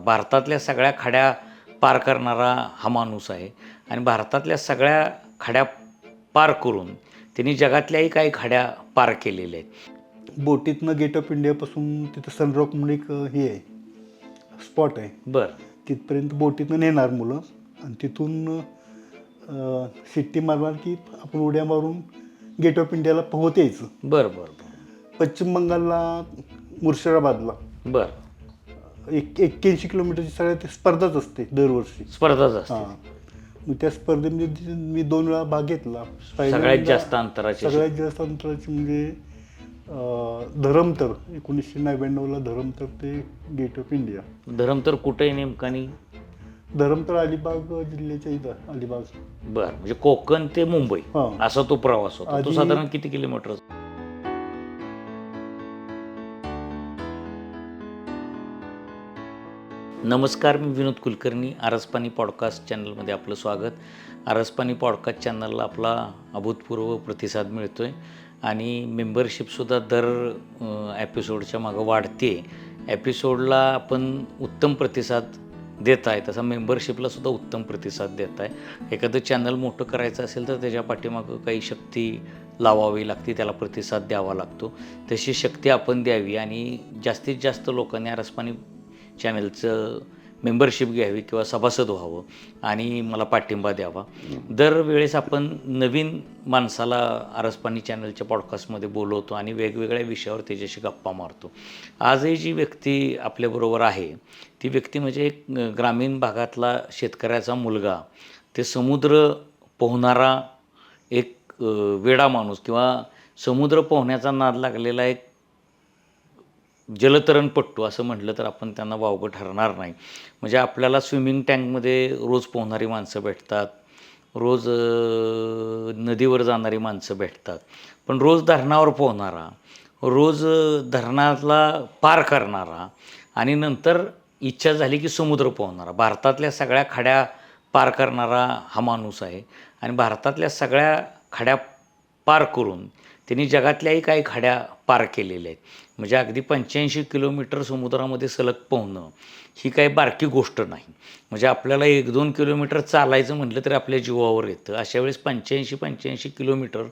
भारतातल्या सगळ्या खड्या पार करणारा हा माणूस आहे आणि भारतातल्या सगळ्या खड्या पार करून त्यांनी जगातल्याही काही खड्या पार केलेल्या आहेत. बोटीतनं गेट ऑफ इंडियापासून तिथं सनरॉक म्हणून एक हे आहे, स्पॉट आहे. बरं तिथपर्यंत बोटीतनं नेणार मुलं आणि तिथून शिट्टी मारणार की आपण उड्या मारून गेट ऑफ इंडियाला पोहोच यायचं. बरं बरं बरं पश्चिम बंगालला मुर्शिदाबादला बरं 81 किलोमीटरची सगळ्यात स्पर्धाच असते दरवर्षी. स्पर्धाच असते. हां, मग त्या स्पर्धेमध्ये मी 2 वेळा भाग घेतला. सगळ्यात जास्त अंतराची सगळ्यात जास्त अंतराची म्हणजे धरमतर 1999ला धरमतर ते गेट ऑफ इंडिया. धरमतर कुठे नेमकानी? धरमतर अलिबाग जिल्ह्याच्या इथं अलिबाग. बरं, म्हणजे कोकण ते मुंबई हां. असा तो प्रवास होता. तो आधी- साधारण किती किलोमीटर? नमस्कार, मी विनोद कुलकर्णी. आरसपानी पॉडकास्ट चॅनलमध्ये आपलं स्वागत. आरसपानी पॉडकास्ट चॅनलला आपला अभूतपूर्व प्रतिसाद मिळतो आहे आणि मेंबरशिपसुद्धा दर एपिसोडच्या मागं वाढते. एपिसोडला आपण उत्तम प्रतिसाद देत आहे, तसा मेंबरशिपलासुद्धा उत्तम प्रतिसाद देत आहे. एखादं चॅनल मोठं करायचं असेल तर त्याच्या पाठीमागं काही शक्ती लावावी लागते, त्याला प्रतिसाद द्यावा लागतो. तशी शक्ती आपण द्यावी आणि जास्तीत जास्त लोकांनी आरसपानी चॅनलचं मेंबरशिप घ्यावी किंवा सभासद व्हावं आणि मला पाठिंबा द्यावा. दरवेळेस आपण नवीन माणसाला आरसपानी चॅनलच्या पॉडकास्टमध्ये बोलवतो आणि वेगवेगळ्या विषयावर त्याच्याशी गप्पा मारतो. आजही जी व्यक्ती आपल्याबरोबर आहे ती व्यक्ती म्हणजे एक ग्रामीण भागातला शेतकऱ्याचा मुलगा, ते समुद्र पोहणारा एक वेडा माणूस किंवा समुद्र पोहण्याचा नाद लागलेला एक जलतरणपट्टू असं म्हटलं तर आपण त्यांना वावगं ठरणार नाही. म्हणजे आपल्याला स्विमिंग टँकमध्ये रोज पोहणारी माणसं भेटतात, रोज नदीवर जाणारी माणसं भेटतात, पण रोज धरणावर पोहणारा, रोज धरणाला पार करणारा आणि नंतर इच्छा झाली की समुद्र पोहणारा, भारतातल्या सगळ्या खड्या पार करणारा हा माणूस आहे. आणि भारतातल्या सगळ्या खड्या पार करून त्यांनी जगातल्याही काही खड्या पार केलेल्या आहेत. म्हणजे अगदी 85 किलोमीटर समुद्रामध्ये सलग पोहणं ही काही बारकी गोष्ट नाही. म्हणजे आपल्याला 1-2 किलोमीटर चालायचं म्हटलं तरी आपल्या जीवावर येतं. अशा वेळेस 85 किलोमीटर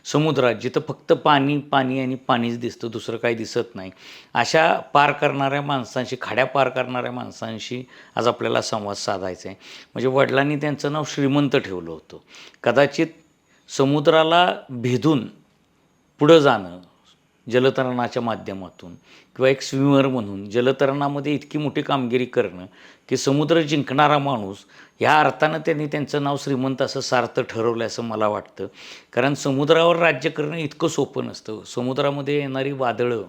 समुद्रात, जिथं फक्त पाणी पाणी आणि पाणीच दिसतं, दुसरं काही दिसत नाही, अशा पार करणाऱ्या माणसांशी, खड्या पार करणाऱ्या माणसांशी आज आपल्याला संवाद साधायचा आहे. म्हणजे वडिलांनी त्यांचं नाव श्रीमंत ठेवलं होतं. कदाचित समुद्राला भेदून पुढं जाणं जलतरणाच्या माध्यमातून किंवा एक स्विमर म्हणून जलतरणामध्ये इतकी मोठी कामगिरी करणं की समुद्र जिंकणारा माणूस, ह्या अर्थानं त्यांनी त्यांचं नाव श्रीमंत असं सार्थ ठरवलं असं मला वाटतं. कारण समुद्रावर राज्य करणं इतकं सोपं नसतं. समुद्रामध्ये येणारी वादळं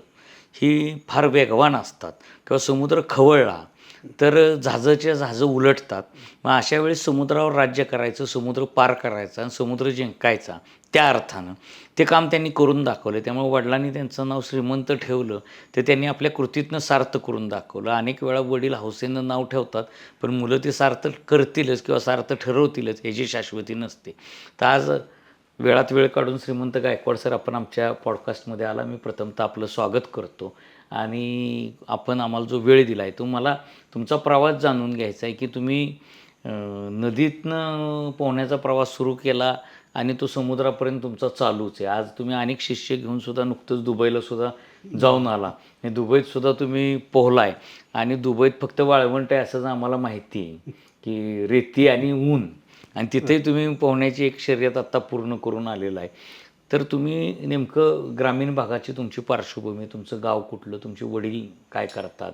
ही फार वेगवान असतात किंवा समुद्र खवळला तर जहाजं उलटतात. मग अशा वेळेस समुद्रावर राज्य करायचं, समुद्र पार करायचा आणि समुद्र जिंकायचा, त्या अर्थानं ते काम त्यांनी करून दाखवलं. त्यामुळे वडिलांनी त्यांचं नाव श्रीमंत ठेवलं तर त्यांनी आपल्या कृतीतनं सार्थ करून दाखवलं. अनेक वेळा वडील हौसेनं नाव ठेवतात, पण मुलं ते सार्थ करतीलच किंवा सार्थ ठरवतीलच ह्याची शाश्वती नसते. तर आज वेळात वेळ काढून श्रीमंत गायकवाड सर आपण आमच्या पॉडकास्टमध्ये आला. मी प्रथमतः आपलं स्वागत करतो आणि आपण आम्हाला जो वेळ दिला आहे तो मला तुमचा प्रवास जाणून घ्यायचा आहे की तुम्ही नदीतनं पोहण्याचा प्रवास सुरू केला आणि तो समुद्रापर्यंत तुमचा चालूच आहे. आज तुम्ही अनेक शिष्य घेऊनसुद्धा नुकतंच दुबईलासुद्धा जाऊन आला आणि दुबईतसुद्धा तुम्ही पोहलाय आणि दुबईत फक्त वाळवंट आहे असंच आम्हाला माहिती आहे की रेती आणि ऊन, आणि तिथेही तुम्ही पोहण्याची एक शर्यत आत्ता पूर्ण करून आलेला आहे. तर तुम्ही नेमकं ग्रामीण भागाची तुमची पार्श्वभूमी, तुमचं गाव कुठलं, तुमचे वडील काय करतात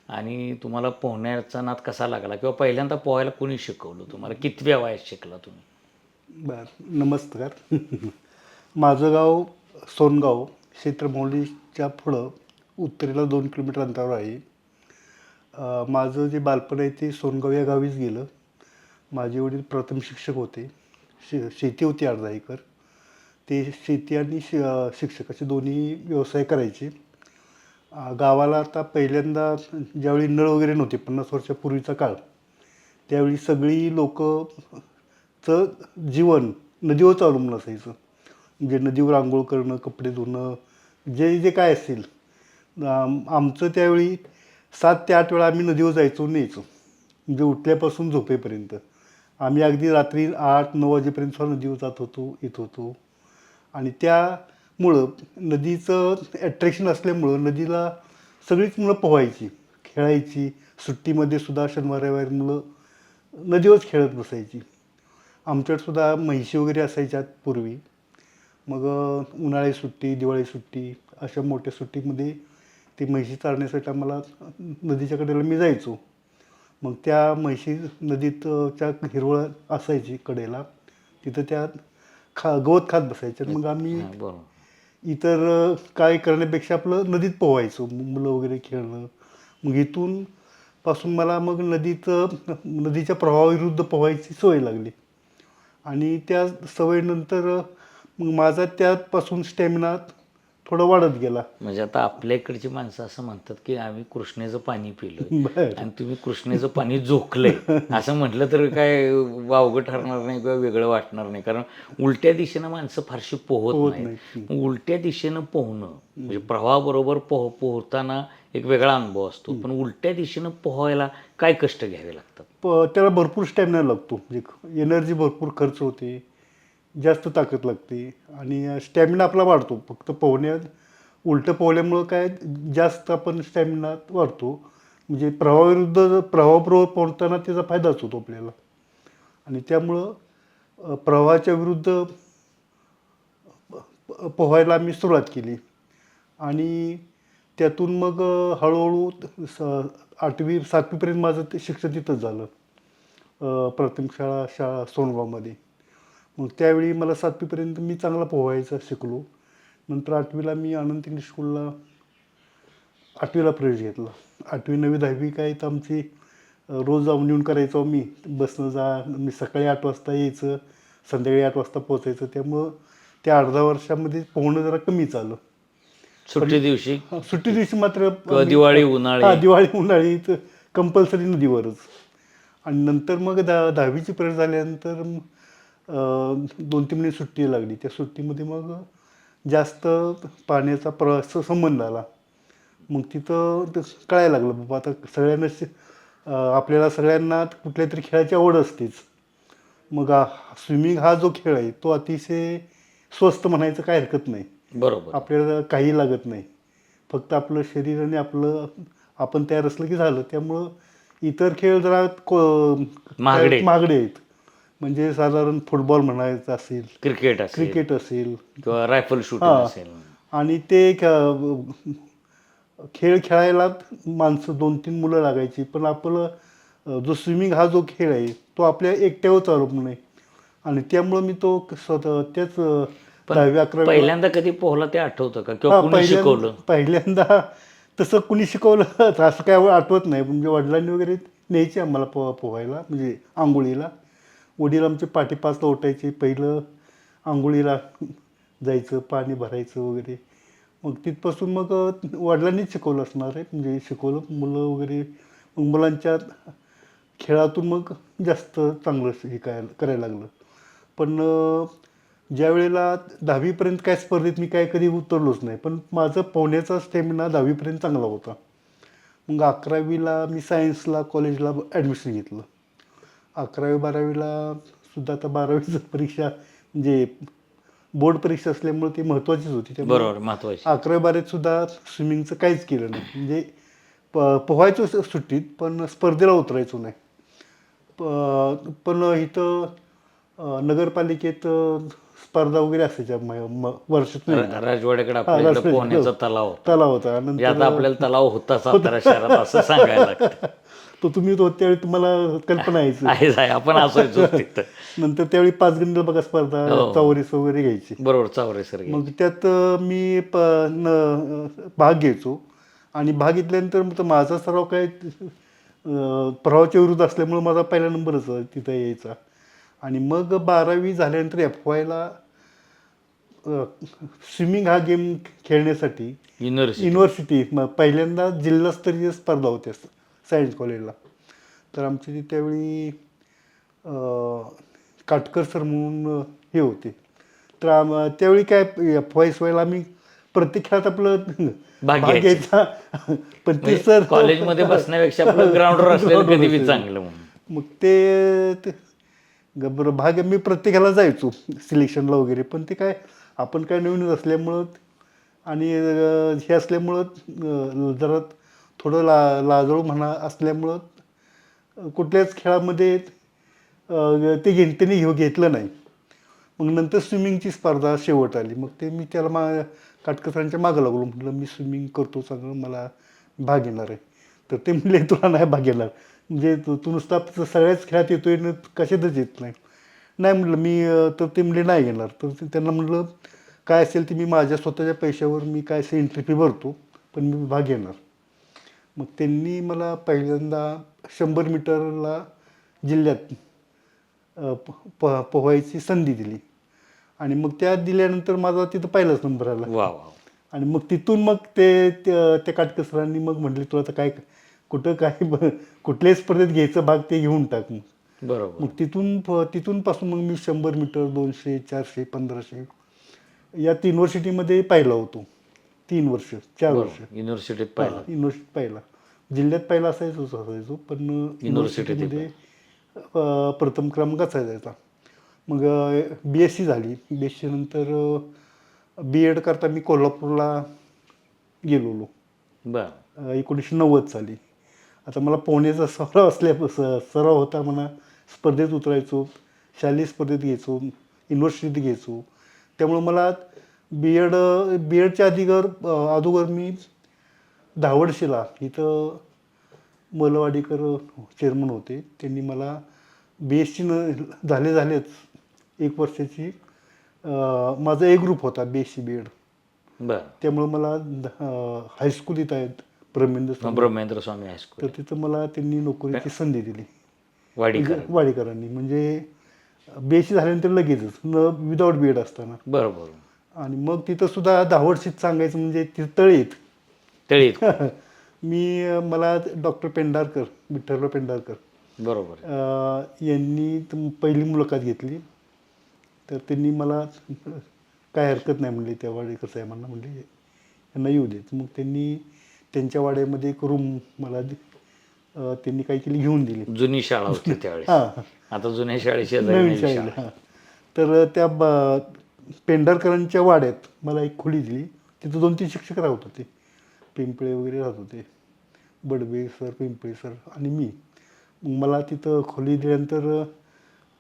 आणि तुम्हाला पोहण्याचा नाद कसा लागला किंवा पहिल्यांदा पोहायला कोणी शिकवलं तुम्हाला, कितव्या वयात शिकला तुम्ही? बरं, नमस्कार. माझं गाव सोनगाव क्षेत्रमौलीच्या पुढं उत्तरेला 2 किलोमीटर अंतरावर आहे. माझं जे बालपण आहे ते सोनगाव या गावीच गेलं. माझे वडील प्रथम शिक्षक होते. शेती होती अर्धा एकर. ते शेती आणि शिक्षक असे दोन्ही व्यवसाय करायचे. गावाला आता पहिल्यांदा ज्यावेळी नळ वगैरे नव्हते, 50 वर्षापूर्वीचा काळ, त्यावेळी सगळी लोकचं जीवन नदीवरच अवलंबून असायचं. म्हणजे नदीवर आंघोळ करणं, कपडे धुणं, जे जे काय असेल. आमचं त्यावेळी 7 ते 8 वेळा आम्ही नदीवर जायचो आणि यायचो. म्हणजे उठल्यापासून झोपेपर्यंत. आम्ही अगदी रात्री 8-9 वाजेपर्यंत सुद्धा नदीवर जात होतो, येत होतो. आणि त्यामुळं नदीचं ॲट्रॅक्शन असल्यामुळं नदीला सगळीच मुलं पोहायची, खेळायची. सुट्टीमध्ये सुद्धा शनिवार रविवारी मुलं नदीवरच खेळत बसायची. आमच्याकडे सुद्धा म्हैशी वगैरे असायच्या पूर्वी. मग उन्हाळी सुट्टी, दिवाळी सुट्टी अशा मोठ्या सुट्टीमध्ये ती म्हैशी चारण्यासाठी आम्हाला नदीच्या कडेला मी जायचो. मग त्या म्हैशी नदीत च्या हिरवळ असायची कडेला, तिथं त्या गवत खात बसायच्या. मग आम्ही हां, बरोबर. इतर काय करण्यापेक्षा आपलं नदीत पोहायचो, मुलं वगैरे खेळणं. मग इथून पासून मला मग नदीच्या प्रवाहाविरुद्ध पोहायची सवय लागली. आणि त्या सवयीनंतर मग माझा त्यापासून स्टॅमिना थोडा वाढत गेला. म्हणजे आता आपल्या इकडची माणसं असं म्हणतात की आम्ही कृष्णेचं पाणी पिलोय बरं. आणि तुम्ही कृष्णेचं पाणी झोकलंय असं म्हटलं तर काय वावगं ठरणार नाही किंवा वेगळं वाटणार नाही. कारण उलट्या दिशेनं माणसं फारशी पोहत पोहत नाहीत. नाहीत. मग उलट्या दिशेनं पोहणं म्हणजे प्रवाहाबरोबर पोहताना एक वेगळा अनुभव असतो, पण उलट्या दिशेनं पोहायला काय कष्ट घ्यावे लागतात? त्याला भरपूर स्टॅमिना लागतो. म्हणजे एनर्जी भरपूर खर्च होते, जास्त ताकद लागते आणि स्टॅमिना आपला वाढतो. फक्त उलटं पोहल्यामुळं काय जास्त आपण स्टॅमिना वाढतो. म्हणजे प्रवाहाबरोबर पोहताना त्याचा फायदाच होतो आपल्याला. आणि त्यामुळं प्रवाहाच्या विरुद्ध पोहायला मी सुरुवात केली. आणि त्यातून मग हळूहळू 7वीपर्यंत माझं ते शिक्षण तिथंच झालं. प्राथमिक शाळा सोनगावमध्ये. मग त्यावेळी मला 7वीपर्यंत मी चांगला पोहायचा शिकलो. नंतर 8वीला मी आनंद इंग्लिश स्कूलला 8वीला प्रवेश घेतला. 8वी 9वी 10वी काय तर आमची रोज जाऊन येऊन करायचो मी. बसनं मी सकाळी 8 वाजता यायचं, संध्याकाळी 8 वाजता पोचायचं. त्यामुळं त्या अर्ध्या वर्षामध्ये पोहणं जरा कमीच आलं. सुट्टी दिवशी सुट्टी दिवशी मात्र किंवा दिवाळी, उन्हाळी? दिवाळी उन्हाळी तर कंपल्सरी नदीवरच. आणि नंतर मग 10वीची परीक्षा झाल्यानंतर 2-3 महिने सुट्टी लागली. त्या सुट्टीमध्ये मग जास्त पाण्याचा संबंध आला. मग तिथं ते कळायला लागलं बाबा आता आपल्याला सगळ्यांना कुठल्या तरी खेळाची आवड असतेच. मग स्विमिंग हा जो खेळ आहे तो अतिशय स्वस्त म्हणायचं काय हरकत नाही. बरोबर. आपल्याला काही लागत नाही. फक्त आपलं शरीर आणि आपण तयार असलं की झालं. त्यामुळं इतर खेळ जरा महागडे महागडे आहेत. म्हणजे साधारण फुटबॉल म्हणायचं असेल, क्रिकेट असेल क्रिकेट असेल किंवा रायफल शूटिंग हां. असेल. आणि ते खेळ खेळायला माणसं 2-3 मुलं लागायची. पण आपलं जो स्विमिंग हा जो खेळ आहे तो आपल्या एकट्यावरच अवलंबून आहे. आणि त्यामुळं मी तो स्वतः त्याच पण 10वी-11वी पहिल्यांदा कधी पोहला ते आठवतं का किंवा कुणी शिकवलं? पहिल्यांदा तसं कुणी शिकवलं असं काय आठवत नाही. म्हणजे वडिलांनी वगैरे न्यायचे आम्हाला पोहायला म्हणजे अंघोळीला. वडील आमचे पहाटे 5ला उठायचे. पहिलं अंघोळीला जायचं, पाणी भरायचं वगैरे. मग तिथपासून मग वडिलांनीच शिकवलं असणार आहे. म्हणजे शिकवलं मुलं वगैरे. मग मुलांच्या खेळातून मग जास्त चांगलं हे करायला लागलं. पण ज्या वेळेला 10वीपर्यंत काय स्पर्धेत मी काय कधी उतरलोच नाही. पण माझं पोहण्याचा स्टॅमिना 10वीपर्यंत चांगला होता. मग 11वीला मी सायन्सला कॉलेजला ॲडमिशन घेतलं. 11वी-12वीला सुद्धा आता 12वीची परीक्षा म्हणजे बोर्ड परीक्षा असल्यामुळे ती महत्त्वाचीच होती. बरोबर, महत्वाची. 11वी-12वीत सुद्धा स्विमिंगचं काहीच केलं नाही. म्हणजे पोहायचो सुट्टीत पण स्पर्धेला उतरायचो नाही. पण इथं नगरपालिकेत स्पर्धा वगैरे असायच्या वर्षातून एकदा. राजवाड्याकडे हां, आपल्याकडे राजवाड्याकडे पोहण्याचा तलाव होता. तलाव होता. म्हणजे आता आपल्याला तलाव होता सातारा शहरात असं सांगायला लागतं. तो तुम्ही त्यावेळी तुम्हाला कल्पना यायची. आहे आपण असायचो तिथं. नंतर त्यावेळी 5 गंडल बघा स्पर्धा, हो. चौरेस वगैरे घ्यायची. बरोबर, चावरेसर. मग त्यात मी भाग घ्यायचो. आणि भाग घेतल्यानंतर मग माझा सराव काय प्रवाहाच्या विरुद्ध असल्यामुळं माझा पहिला नंबरच तिथं यायचा. आणि मग 12वी झाल्यानंतर FYला स्विमिंग हा गेम खेळण्यासाठी युनिव्हर्सिटी पहिल्यांदा जिल्हास्तरीय स्पर्धा होत्या सायन्स कॉलेजला. तर आमची त्यावेळी काटकर सर म्हणून हे होते. तर त्यावेळी काय FY आम्ही प्रत्येक खेळात आपलं भाग भाग घ्यायचा. पण ते म्हणजे सर कॉलेजमध्ये बसण्यापेक्षा आपलं ग्राउंडवर असलेलं कधी बी चांगलं म्हणून. मग ते बरं भाग मी प्रत्येकाला जायचो सिलेक्शनला वगैरे. पण ते काय आपण काय नवीनच असल्यामुळं आणि हे असल्यामुळं जरा थोडं लाजाळू म्हणा असल्यामुळं कुठल्याच खेळामध्ये त्यांनी घेतलं नाही. मग नंतर स्विमिंगची स्पर्धा शेवट आली. मग ते मी त्याला काटकसरांच्या मागं लागलो. म्हटलं मी स्विमिंग करतो चांगलं, मला भाग येणार आहे. तर ते म्हणले तुला नाही भाग येणार, म्हणजे तू नुसता सगळ्याच खेळात येतोय ना, कशातच येत नाही. नाही म्हटलं मी तर ते म्हणले नाही घेणार. तर त्यांना म्हटलं काय असेल ते मी माझ्या स्वतःच्या पैशावर मी काय असेल एंट्री फी भरतो, पण मी भाग घेणार. मग त्यांनी मला पहिल्यांदा 100 मीटरला जिल्ह्यात पोहायची संधी दिली. आणि मग त्या दिल्यानंतर माझा तिथं पहिलाच नंबर आला. वा वा. आणि मग तिथून मग त्या काटकर सरांनी मग म्हटले तुला तर काय कुठं काय कुठल्याही स्पर्धेत घ्यायचं भाग ते घेऊन टाक. बरोबर. मग तिथूनपासून मग मी 100 मीटर, 200, 400, 1500 या 3 युनिव्हर्सिटीमध्ये पहिला होतो. 3 वर्ष 4 वर्ष युनिव्हर्सिटीत पाहिलं. युनिव्हर्सिटीत पहिला, जिल्ह्यात पहिला असायचो पण युनिव्हर्सिटीमध्ये प्रथम क्रमांक असायचा. मग BSc झाली. BSc नंतर B.Ed करता मी कोल्हापूरला गेलेलो बरं. 1990 साली. आता मला पोहण्याचा सराव होता म्हणा. स्पर्धेत उतरायचो, शालेय स्पर्धेत घ्यायचो, युनिव्हर्सिटीत घ्यायचो. त्यामुळं मला B.Edच्या अगोदर मी धावडशीला इथं मलवाडीकर चेअरमन होते. त्यांनी मला BSc झालेच 1 वर्षाची माझा A ग्रुप होता BSc B.Ed. बरं. त्यामुळं मला हायस्कूल इथं आहेत ब्रह्मेंद्र स्वामी हायस्कूल. तर तिथं मला त्यांनी नोकरीची संधी दिली वाडीकर. वाडीकरांनी. म्हणजे BSc झाल्यानंतर लगेचच विदाऊट B.Ed असताना. बरोबर. आणि मग तिथं सुद्धा धावडशीत सांगायचं म्हणजे तिथं तळीत तळीत. मला डॉक्टर पेंढारकर, विठ्ठलराव पेंढारकर बरोबर. यांनी पहिली मुलाखत घेतली. तर त्यांनी मला काय हरकत नाही म्हणले त्या वाडेकर साहेबांना, म्हणले यांना येऊ देत. मग त्यांनी त्यांच्या वाड्यामध्ये एक रूम मला त्यांनी काय केली घेऊन दिली. जुनी शाळा होती त्यावेळेस. हां, आता जुन्या शाळेची नवीन शाळेला. हां, तर त्या पेंढारकरांच्या वाड्यात मला एक खोली दिली. तिथं 2-3 शिक्षक राहत होते, पिंपळे वगैरे राहत होते, बडवे सर, पिंपळे सर आणि मी. मग मला तिथं खोली दिल्यानंतर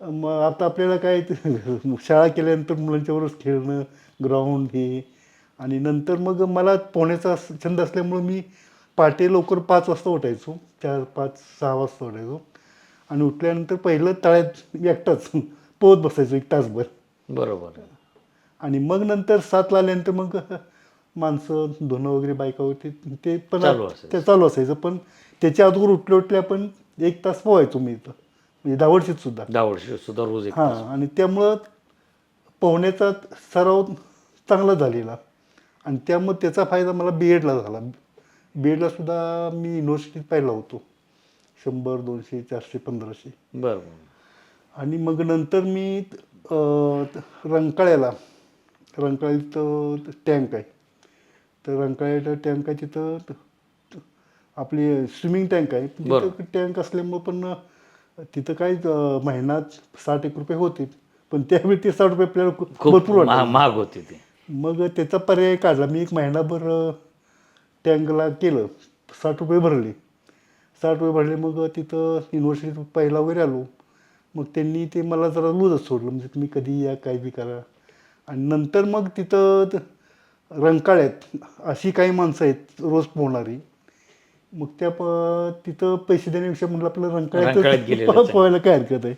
मग आता आपल्याला काय शाळा केल्यानंतर मुलांच्यावरच खेळणं, ग्राउंड हे. आणि नंतर मग मला पोहण्याचा छंद असल्यामुळं मी पहाटे लवकर 5 वाजता उठायचो, 4, 5, 6 वाजता उठायचो. आणि उठल्यानंतर पहिलं तळ्यात एकटाच पोहत बसायचो 1 तासभर. बरोबर. आणि मग नंतर 7ला आल्यानंतर मग माणसं धुणं वगैरे बायका होते ते पण ते चालू असायचं. पण त्याच्या अगोदर उठल्या पण 1 तास पोहायचो मी इथं, म्हणजे धावडशीत सुद्धा रोज. हां. आणि त्यामुळं पोहण्याचा सराव चांगला झालेला. आणि त्यामुळे त्याचा फायदा मला B.Edला झाला. B.Edला सुद्धा मी युनिव्हर्सिटीत पहिला होतो, 100, 200, 400, 1500. बरोबर. आणि मग नंतर मी रंकाळ्यात टँक आहे. तर रंकाळ्याला टँक आहे, तिथं आपली स्विमिंग टँक आहे. तिथं टँक असल्यामुळं पण तिथं काय महिन्यात 60-1 रुपये होते. पण त्यावेळी ते 60 रुपये आपल्याला भरपूर महाग होते ते. मग त्याचा पर्याय काढला. मी 1 महिनाभर टँकला केलं, 60 रुपये भरले. 60 रुपये भरले. मग तिथं युनिव्हर्सिटीत पहिला वगैरे आलो. मग त्यांनी ते मला जरा लूजच सोडलं, म्हणजे तुम्ही कधी या काय बी करा. आणि नंतर मग तिथं रंकाळ्यात अशी काही माणसं आहेत रोज पोहणारी. मग तिथं पैसे देण्यापेक्षा म्हटलं आपलं रंकाळ्यात पोहायला काय हरकत आहे.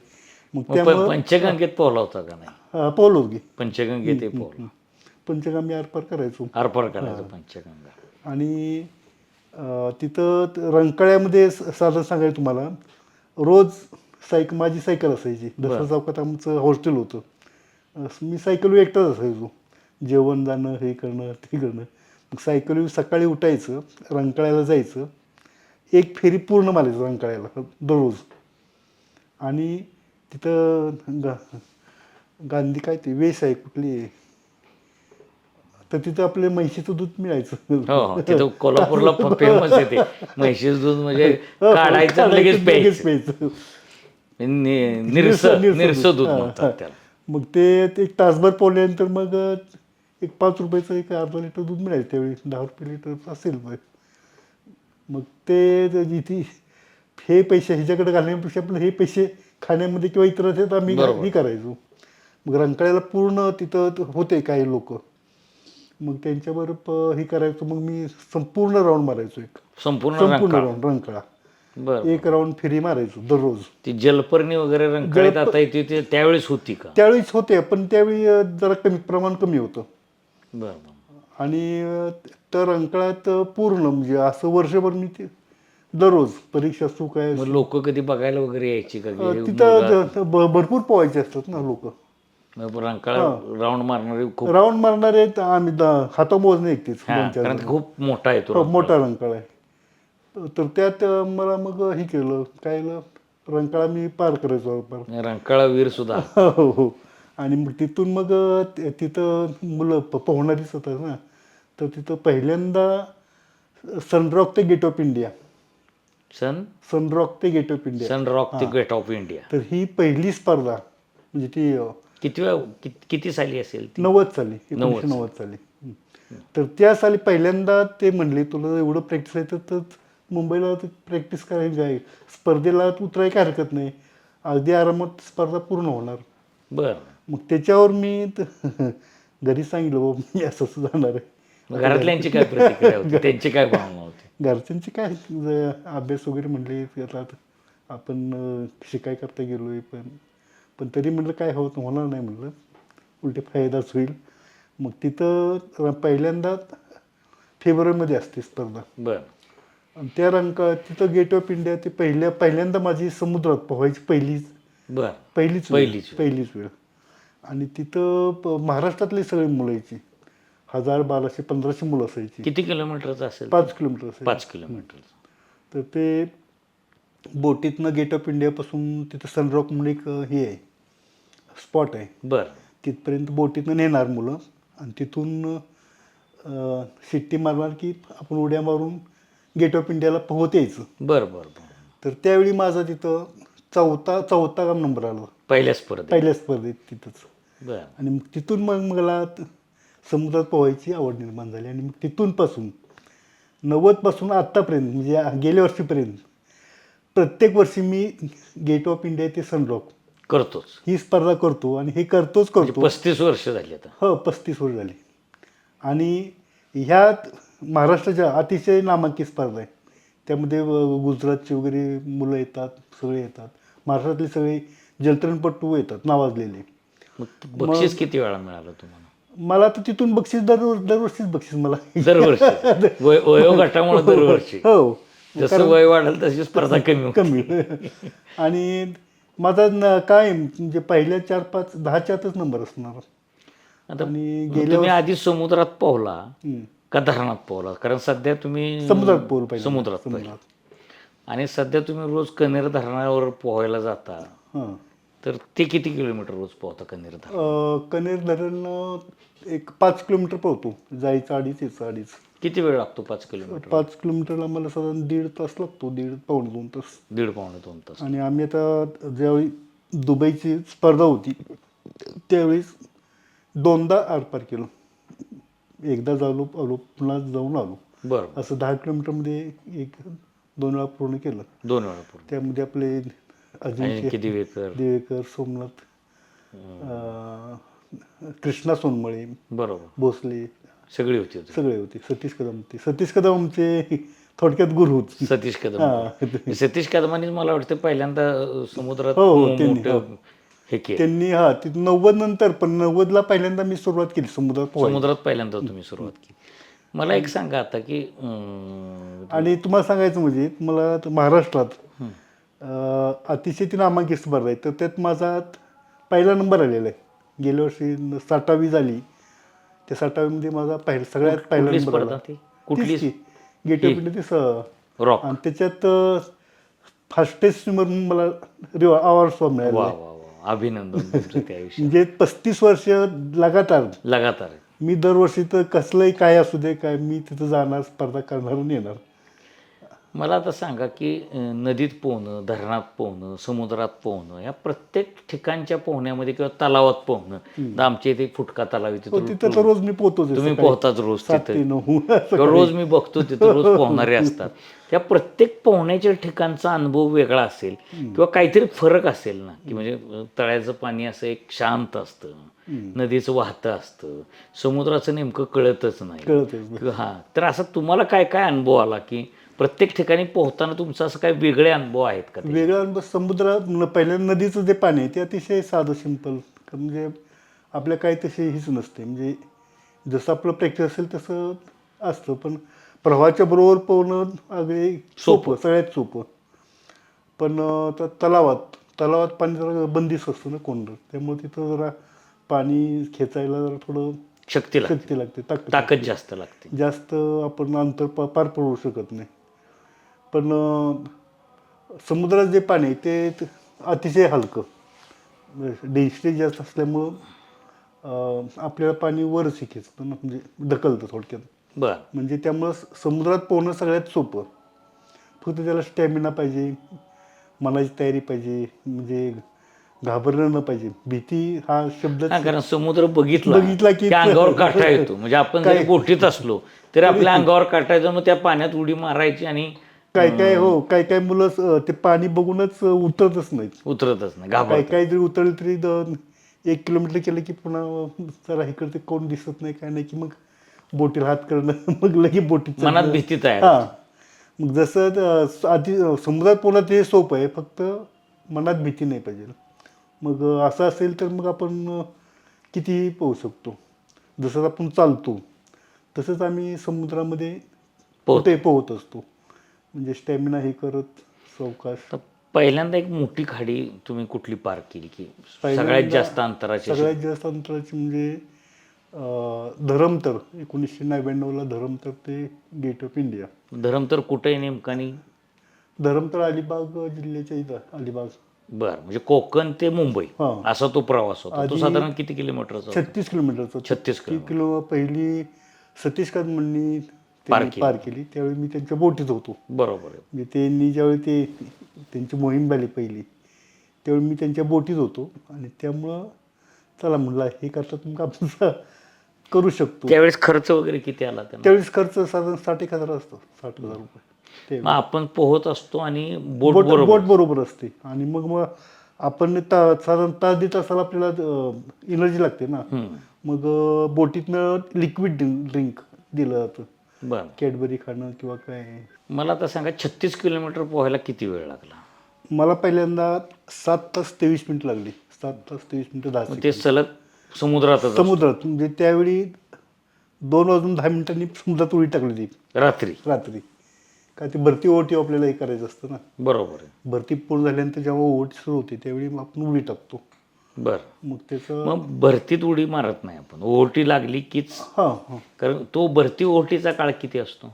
मग त्यामुळं पंचगंगेत पोहला होता का नाही? पोहलो की पंचगंगेत पोहला. पंचगंगा मी आरपार करायचो. पंचगंगा. आणि तिथं रंकाळ्यामध्ये साधं सांगायचं तुम्हाला, रोज माझी सायकल असायची. दसरा चौकात आमचं हॉस्टेल होतं. मी सायकलवर एकटाच असायचो, जेवण जाणं, हे करणं ते करणं. मग सायकलवर सकाळी उठायचं, रंकाळ्याला जायचं, 1 फेरी पूर्ण मारायचं रंकाळ्याला दररोज. आणि तिथं गांधी काय ते वेस आहे कुठली तर तिथं आपले म्हैशीचं दूध मिळायचं. हो हो तिथं कोल्हापूरला फेमस आहे ते म्हैशीचं दूध म्हणजे काढायचं आणि लगेच लगेच प्यायचं. प्यायचं. निरस दूध हां, म्हणतात हां. त्याला. मग ते एक तासभर पोळल्यानंतर मग एक 5 रुपयाचं एक अर्धा लिटर दूध मिळायचं त्यावेळी 10 रुपये लिटर असेल मग ते जिथे हे पैसे ह्याच्याकडे घालण्यापेक्षा आपलं हे पैसे खाण्यामध्ये किंवा इतर असेल तर आम्ही बरोबर. हे करायचो. मग रंकाळ्याला पूर्ण तिथं होते काही लोक, मग त्यांच्याबरोबर हे करायचो. मग मी संपूर्ण राऊंड मारायचो, एक संपूर्ण संपूर्ण रंकाळा. राऊंड रंकाळा बरं एक राऊंड फेरी मारायचो दररोज. ती जलपर्णी वगैरे रंकाळ्यात आता येते ते त्यावेळेस होती का? त्यावेळीच होते, पण त्यावेळी जरा प्रमाण कमी होतं. बरं आणि तर रंकाळ्यात पूर्ण म्हणजे असं वर्षभर मी ते दररोज परीक्षा असो काय मग असो, लोक कधी बघायला वगैरे यायची का? की हे तिथं भरपूर पोहायचे असतात ना लोक. मग रंकाळा राऊंड मारणारे खूप. राऊंड मारणारे तर आम्ही हाता मोजणे एकतेच हा 2-4 कारण जण. ते खूप मोठा आहे तो हो, रंकाळा. मोठा रंकाळा आहे. तर त्यात मला मग हे केलं काय रंकाळा मी पार करायचो पार. रंकाळा वीर सुद्धा. हो हो. आणि मग तिथून मग तिथं मुलं पोहणारीच होतात ना, तर तिथं पहिल्यांदा सनरॉक ते गेट ऑफ इंडिया, सनरॉक ते gate of India, sun rock the gate of India. तर ही पहिली स्पर्धा म्हणजे ती किती साली असेल ती? 90 साली, 1990 साली. तर त्या साली पहिल्यांदा ते म्हणले तुला एवढं प्रॅक्टिस आहे तर मुंबईला प्रॅक्टिस करायची आहे, स्पर्धेला उतरायला काही हरकत नाही, अगदी आरामात स्पर्धा पूर्ण होणार. बर. मग त्याच्यावर मी घरी सांगितलं बाबा मी असं असं जाणार आहे. मग घरातल्यांची काय प्रतिक्रिया होती? त्यांची काय भावना होती? घरच्यांचे काय अभ्यास वगैरे म्हणले आता आपण शिकाय करता गेलोय, पण तरी म्हटलं काय होणार नाही म्हटलं, उलटे फायदाच होईल. मग तिथं पहिल्यांदा फेब्रुवारीमध्ये असते स्पर्धा. बर. आणि त्या तिथं गेट ऑफ इंडिया ते पहिल्यांदा माझी समुद्रात पोहायची बर पहिलीच वेळ. आणि तिथं महाराष्ट्रातली सगळी मुलं यायची, 1000, 1200, 1500 मुलं असायची. किती किलोमीटरचं असेल? 5 किलोमीटर असायची. 5 किलोमीटर. तर ते बोटीतनं गेट ऑफ इंडियापासून तिथं सनरॉक म्हणून एक हे आहे, स्पॉट आहे. बर. तिथपर्यंत बोटीतनं नेणार मुलं आणि तिथून शिट्टी मारणार की आपण उड्या मारून गेट ऑफ इंडियाला पोहत यायचं. बर बर बर. तर त्यावेळी माझा तिथं चौथा नंबर आला पहिल्या स्पर्धेत तिथंच. बर. आणि मग तिथून मग मला समुद्रात पोहायची आवड निर्माण झाली. आणि मग तिथूनपासून 90 आत्तापर्यंत म्हणजे गेल्या वर्षीपर्यंत प्रत्येक वर्षी मी गेट ऑफ इंडिया ते सनरॉक करतोच. ही स्पर्धा करतो आणि हे करतो. 35 वर्ष झाली आता. हो, 35 वर्ष झाली. आणि ह्यात महाराष्ट्राच्या अतिशय नामांकित स्पर्धा आहे. त्यामध्ये गुजरातचे वगैरे मुलं येतात, सगळे येतात, महाराष्ट्रातले सगळे जलतरणपटू येतात नावाजलेले. मग बक्षीस किती वेळा मिळालं तुम्हाला? मला तर तिथून बक्षीस दरवर्षीच बक्षीस मला. दरवर्षी वयोगटामुळे दरवर्षी. हो, जसं वय वाढेल तशी स्पर्धा कमी. आणि माझा काय म्हणजे पहिल्या 4-5 10च्यातच नंबर असणार. आता आणि तुम्ही आधी समुद्रात पोहला हम्म. का धरणात पोहला? कारण सध्या तुम्ही समुद्रात पोहलो पहिल्यांदा. समुद्रात पहिला आणि सध्या तुम्ही रोज कनेर धरणावर पोहायला जाता. हां. तर ते किती किलोमीटर रोज पोहता कनेर धरण? कनेर धरण एक 5 किलोमीटर पोहतो, जायचं 2.5 यायचं 2.5. किती वेळ लागतो 5 किलोमीटर? 5 किलोमीटरला मला साधारण 1.5 तास लागतो, 1.5-2 तास. 1.5-2 तास. आणि आम्ही आता ज्यावेळी दुबईची स्पर्धा होती त्यावेळेस 2दा आरपार केलं. एकदा आलो पुन्हा जाऊन आलो. बरं. असं 10 किलोमीटरमध्ये 1-2 वेळा पूर्ण केलं. 2 वेळा पूर्ण. त्यामध्ये आपले अजिंक्य दिवेकर, सोमनाथ, कृष्णा सोनमळे, बरोबर, भोसले सगळे होते. सतीश कदम आमचे थोडक्यात गुरु होते. सतीश कदम. सतीश कदमांनीच मला वाटतं पहिल्यांदा समुद्रात हे केलं. त्यांनी 90 नंतर, पण 90ला पहिल्यांदा मी सुरुवात केली समुद्रात पहिल्यांदा तुम्ही सुरुवात केली. मला एक सांगा आता की आणि तुम्हाला सांगायचं म्हणजे मला महाराष्ट्रात अतिशय ती नामांकित स्पर्धा आहे, तर त्यात माझा पहिला नंबर आलेला आहे. गेल्या वर्षी 60वी झाली, त्या 60वीमध्ये माझा सगळ्यात पहिला नंबर आला. कुठली? Gate of India rock. आणि त्याच्यात फास्टेस्ट स्विमर म्हणून मला अवॉर्ड मिळाला. अभिनंदन त्याविषयी. म्हणजे 35 वर्ष लगातार मी दरवर्षी तर कसलंही काय असू दे काय मी तिथं जाणार, स्पर्धा करणार आणि येणार. मला आता सांगा की नदीत पोहणं, धरणात पोहणं, समुद्रात पोहणं, या प्रत्येक ठिकाणच्या पोहण्यामध्ये किंवा तलावात पोहणं, तर आमच्या इथे फुटका तलाव आहे, हो, तिथं तिथं तर रोज मी पोहतोच आहे तुम्ही सकाळी पोहताच रोज 7 तिथं ते 9 किंवा सकाळी. रोज मी बघतो तिथं रोज पोहणारे असतात. त्या प्रत्येक पोहण्याच्या ठिकाणचा अनुभव वेगळा असेल किंवा काहीतरी फरक असेल ना, की म्हणजे तळ्याचं पाणी असं एक शांत असतं, नदीचं वाहतं असतं, समुद्राचं नेमकं कळतच नाही कळतच हां, तर असा तुम्हाला काय काय अनुभव आला की प्रत्येक ठिकाणी पोहताना तुमचं असं काही वेगळे अनुभव आहेत का ते? वेगळा अनुभव समुद्रात पहिल्या नदीचं जे पाणी आहे ते अतिशय साधं सिंपल, म्हणजे आपल्या काही तशी हीच नसते, म्हणजे जसं आपलं प्रॅक्टिस असेल तसं असतं. पण प्रवाहाच्या बरोबर पोहणं अगदी सोपं, सगळ्यात सोपं. पण तलावात पाणी जरा बंदिस्त असतं ना कोंडं, त्यामुळे तिथं जरा पाणी खेचायला जरा थोडं शक्ती लागते, शक्ती लागते, ताकद जास्त लागते. जास्त आपण अंतर पार पडू शकत नाही. पण समुद्रात जे पाणी आहे ते अतिशय हलकं, डेन्सिटी जास्त असल्यामुळं आपल्याला पाणी वरच खेचतं ना, म्हणजे ढकलतं थोडक्यात. बरं. म्हणजे त्यामुळं समुद्रात पोहणं सगळ्यात सोपं. फक्त त्याला स्टॅमिना पाहिजे, मनाची तयारी पाहिजे, म्हणजे घाबरणं न पाहिजे. भीती हा शब्द हां, कारण समुद्र बघितला बघितला की अंगावर काटा येतो. म्हणजे आपण जरी काय बोटीत असलो तरी आपल्या अंगावर काटा येतो, मग त्या पाण्यात उडी मारायची आणि काय मुलं ते पाणी बघूनच उतरतच नाहीत. उतरतच नाही, काय घाबरतात. काय जरी उतरलं तरी 1 किलोमीटर केलं की पुन्हा जरा इकडे ते कोण दिसत नाही काय नाही की मग बोटीला हात करणं मग लगे बोटीत मनात चढणं. भीती तयार हां, होते. मग जसं आधी समुद्रात पोहणं ते सोपं आहे, फक्त मनात भीती नाही पाहिजे. मग असं असेल तर मग आपण कितीही पोहू शकतो. जसं आपण चालतो तसंच आम्ही समुद्रामध्ये कुठे पोहत असतो, म्हणजे स्टॅमिना हे करत सावकाश. तर पहिल्यांदा एक मोठी खाडी तुम्ही कुठली पार केली की सगळ्यात पहिल्यांदा जास्त अंतराची अशी? सगळ्यात जास्त अंतराची म्हणजे धरमतर 1999ला धरमतर ते गेट ऑफ इंडिया. धरमतर कुठे आहे नेमकं आणि? धरमतर अलिबाग जिल्ह्याच्या इथं अलिबाग. बरं, म्हणजे कोकण ते मुंबई हां. असा तो प्रवास होता. तो आधी साधारण किती किलोमीटरचा होता? 36 किलोमीटरचं. 36 ती पहिली सतीश कादमांनी पार त्यांनी केली. पार केली, त्यावेळी मी त्यांच्या बोटीत होतो. बरोबर आहे. म्हणजे त्यांनी ज्यावेळी त्यांची मोहीम झाली पहिली, त्यावेळी मी त्यांच्या बोटीत होतो आणि त्यामुळं चला म्हणलं हे करतात मग आपण करू शकतो. त्यावेळेस खर्च वगैरे किती आला त्यांना? त्यावेळेस खर्च साधारण 60,000 असतो, 60,000 रुपये. मग आपण पोहत असतो आणि बोट बोट बरोबर बरोबर असते आणि मग आपण साधारण तास दीड तासाला आपल्याला एनर्जी लागते ना. मग बोटीतनं लिक्विड ड्रिंक दिलं जातं, बरं. कॅडबरी खाणं किंवा काय. मला आता सांगा 36 किलोमीटर पोहायला किती वेळ लागला? मला पहिल्यांदा 7 तास 23 मिनिट लागली. 7 तास 23 मिनिटं 10 मग ते सलग समुद्रातच असतो? समुद्रात. म्हणजे त्यावेळी 2 वाजून 10 मिनिटांनी समुद्रात उडी टाकलेली रात्री? रात्री. का ती भरती ओहोटी आपल्याला हे करायचं असतं ना. बरोबर आहे. भरती पूर्ण झाल्यानंतर जेव्हा ओहोटी सुरू होते त्यावेळी मग आपण उडी टाकतो. बरं, मग त्याचं मग भरतीत उडी मारत नाही आपण, ओहोटी लागली कीच? हां. कारण तो भरती ओहोटीचा काळ किती असतो?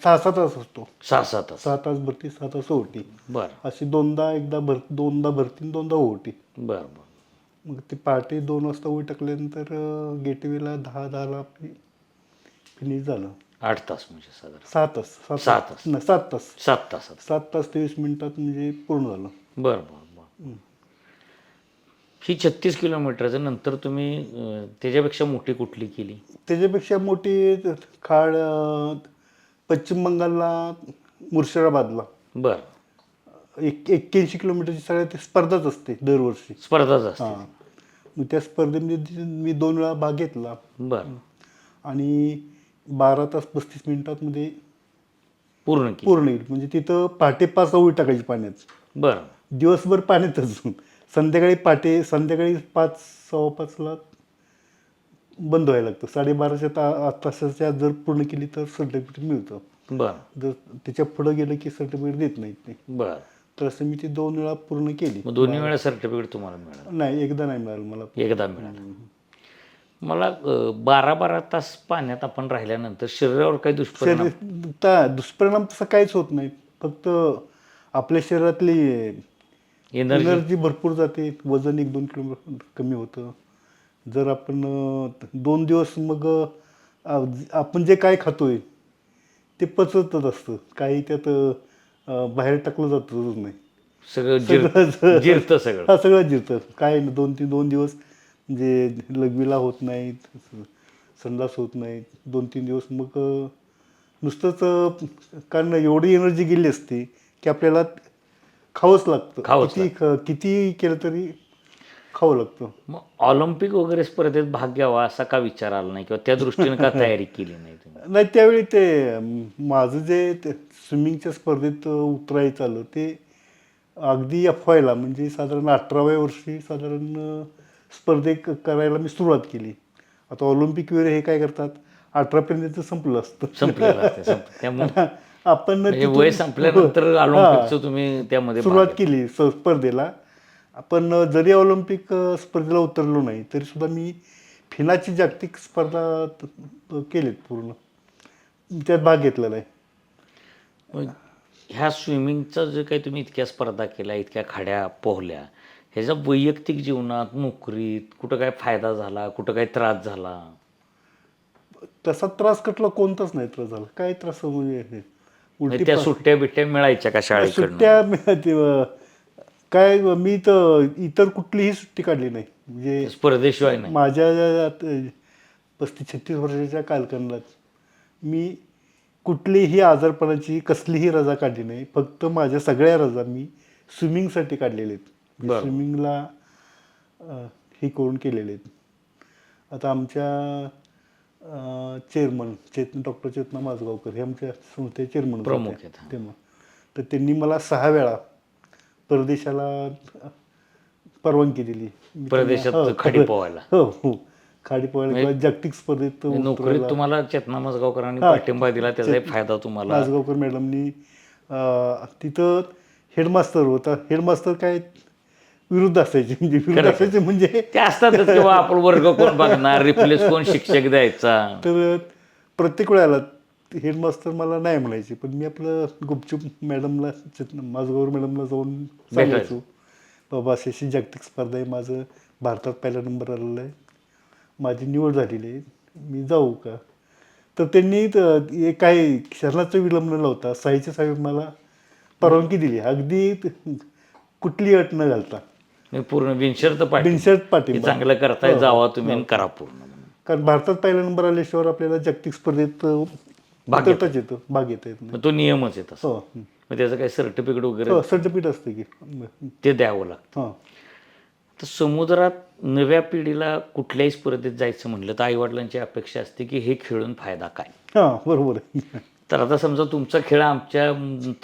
6-6 तास असतो. 6-6 तास. 6 तास भरती, 6 तास ओहोटी. बरं अशी दोनदा भरती आणि दोनदा ओहोटी. बरं बरं. मग ते पहाटे 2 वाजता उडी टाकल्यानंतर गेटवेला 10:10ला फिनिश झालं. 8 तास म्हणजे साधारण 6 तास. 6 तास. नाही 7 तास. 7 तासात. 7 तास 23 मिनिटात म्हणजे पूर्ण झालं. बरं बरं बरं. ही 36 किलोमीटरचं नंतर तुम्ही त्याच्यापेक्षा मोठी कुठली केली? त्याच्यापेक्षा मोठी खाड पश्चिम बंगालला मुर्शिदाबादला. बरं. 81 किलोमीटरची सगळ्यात स्पर्धाच असते दरवर्षी. स्पर्धाच असते. हां. मग त्या स्पर्धेमध्ये मी 2 वेळा भाग घेतला बरं. आणि 12 तास 35 मिनिटांमध्ये पूर्ण केली. पूर्ण येईल. म्हणजे तिथं पहाटे 5ला उडी टाकायची पाण्यात. बरं. दिवसभर पाण्यातच. संध्याकाळी 5, 5:15ला बंद व्हायला लागतं. 12:30 तासाच्या आत जर पूर्ण केली तर सर्टिफिकेट मिळतं. बरं जर त्याच्या पुढं गेलं की सर्टिफिकेट देत नाहीत ते. बरं. तर असं मी ती 2 वेळा पूर्ण केली. मग दोन्ही वेळा सर्टिफिकेट तुम्हाला मिळालं? नाही, एकदा नाही मिळालं मला. एकदा मिळालं. मला 12-12 तास पाण्यात आपण राहिल्यानंतर शरीरावर काही दुष्परिणाम? दुष्परिणाम तसं काहीच होत नाही. फक्त आपल्या शरीरातली एनर्जी? एनर्जी भरपूर जाते, वजन 1-2 किलो कमी होतं, जर आपण 2 दिवस मग आपण जे काय खातोय ते पचतच असतं, काही त्यात बाहेर टाकलं जातच नाही. सगळं सगळं जिरतं सगळं. हा सगळं जिरतं. काय नाही, 2 दिवस म्हणजे लघवीला होत नाहीत, संडास होत नाहीत. 2-3 दिवस मग नुसतंच कारण एवढी एनर्जी गेली असते की आपल्याला खावंच लागतं. खावंच किती केलं तरी खावं लागतं. मग ऑलिम्पिक वगैरे स्पर्धेत भाग घ्यावा असा का विचार आला नाही किंवा त्या दृष्टीने का तयारी केली नाही तुम्ही? नाही, त्यावेळी ते माझं जे ते स्विमिंगच्या स्पर्धेत उतरायचं आलं ते अगदी अफवायला, म्हणजे साधारण 18व्या वर्षी साधारण स्पर्धेत करायला मी सुरुवात केली. आता ऑलिम्पिक वगैरे हे काय करतात, 18पर्यंत संपलं असतं. संपलेलं असते त्यामुळे आपण म्हणजे वय संपल्यानंतर ऑलिम्पिकचं तुम्ही त्यामध्ये सुरुवात केली स्पर्धेला. आपण जरी ऑलिम्पिक स्पर्धेला उतरलो नाही तरी सुद्धा मी फिनाची जागतिक स्पर्धा केलीत पूर्ण, त्यात भाग घेतलेला आहे. मग ह्या स्विमिंगचा जे काही तुम्ही इतक्या स्पर्धा केल्या, इतक्या खाड्या पोहल्या, ह्याचा वैयक्तिक जीवनात, नोकरीत कुठं काय फायदा झाला, कुठं काय त्रास झाला? तसा त्रास कुठला कोणताच नाही त्रास झाला. काय त्रास म्हणजे म्हणजे उलटी त्या सुट्ट्या बिट्ट्या मिळायच्या का शाळेकडनं? सुट्ट्या काय मी तर इतर कुठलीही सुट्टी काढली नाही. म्हणजे स्पर्धेशिवाय नाही? माझ्या 35-36 वर्षाच्या कालखंडात मी कुठलीही आजारपणाची कसलीही रजा काढली नाही. फक्त माझ्या सगळ्या रजा मी स्विमिंगसाठी काढलेल्या आहेत. बरं. स्विमिंगला हे करून केलेले आहेत. आता आमच्या चेअरमन डॉक्टर चेतना माझगावकर हे आमच्या संस्थेचे चेअरमन प्रमुख आहेत. तेव्हा. तर त्यांनी मला 6 वेळा परदेशाला परवानगी दिली. परदेशात खाडी पोहायला? हो, खाडी पोहायला किंवा जागतिक स्पर्धेत नोकरीत तुम्हाला चेतना माझगावकरांनी पाठिंबा दिला, त्याचा एक फायदा तुम्हाला? माझगावकर मॅडमनी तिथं हेडमास्टर होता. हेडमास्टर काय विरुद्ध असायचे म्हणजे ते असतातच किंवा आपण वर्ग कोण बघणार, रिप्लेस कोण शिक्षक द्यायचा. तर प्रत्येक वेळेला हेडमास्टर मला नाही म्हणायचे, पण मी आपलं गुपचूप मॅडमला माझगावर मॅडमला जाऊन सांगायचो, बाबा अशी जागतिक स्पर्धा आहे, माझं भारतात पहिला नंबर आलेला आहे, माझी निवड झालेली आहे, मी जाऊ का? तर त्यांनी काही क्षणाचा विलंब न लावता 6च्या 6 मला परवानगी दिली, अगदी कुठली अट न घालता. पूर्ण बिनशर्त पाठिंबा. चांगलं करताय, जावा तुम्ही आणि करा पूर्ण. कारण भारतात पहिला नंबर आल्याशिवाय आपल्याला जागतिक स्पर्धेत भाग घेता येत नाही. तो नियमच आहे तसा. हो, मग त्याचं काही सर्टिफिकेट वगैरे सर्टिफिकेट असते की ते द्यावं लागतं. हां. तर समुद्रात नव्या पिढीला कुठल्याही स्पर्धेत जायचं म्हटलं तर आईवडिलांची अपेक्षा असते की हे खेळून फायदा काय? हां, बरोबर आहे. तर आता समजा तुमचा खेळ आमच्या